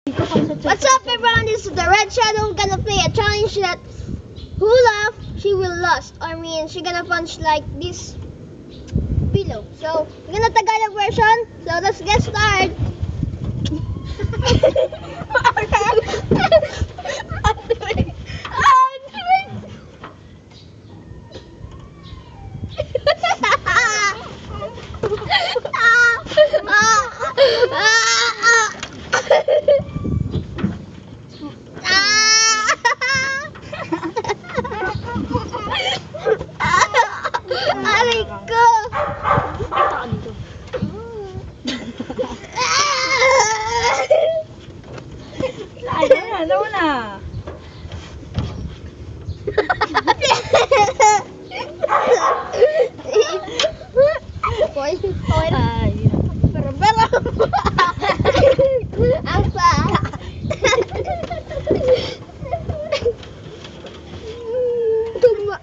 What's up, everyone? This is the Red Shadow gonna play a challenge that who laugh, she will lost. I mean, she gonna punch like this pillow. So, we're gonna Tagalog version. So, let's get started. Aray ko! Ano na? Pero ang pa. Tuma.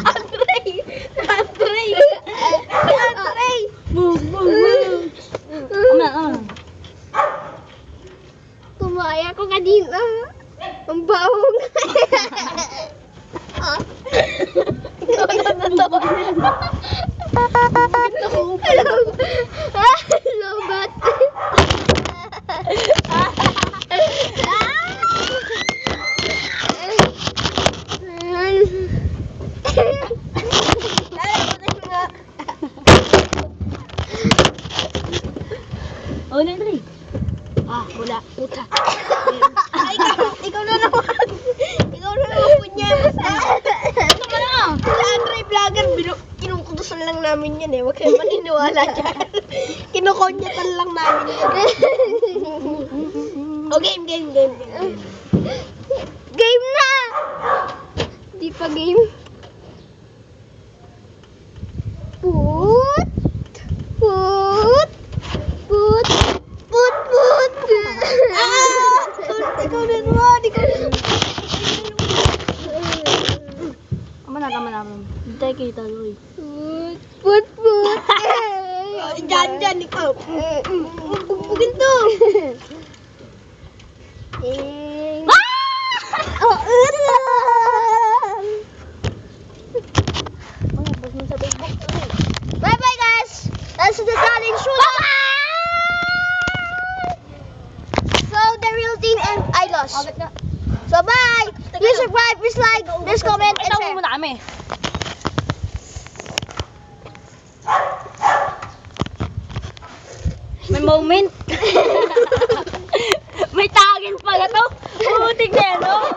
Andre. Boom, boom, boom. Tumaya ko kanina. Ang bawang. Lobat. Oh, Nandri. Wala. Puta. Ay, ikaw na naman. Ikaw na naman po niya. Ano ka na? Sa Andre Vlogger, kinukutusan lang namin yan eh. Huwag kayo maniniwala dyan. Kinukonyatan lang namin yan. O, game. Game na! Di pa game. Put. Ikaw na naman. Tama na. Hindi tayo kita, Roy. Put. Diyan, ikaw. Bugbugin to. Bye guys. That's the challenge. So the real team and I lost. So bye. Please subscribe, please like, please comment, and Ito share. muna kami. May moment. May tagin pala to. Tingnan, no?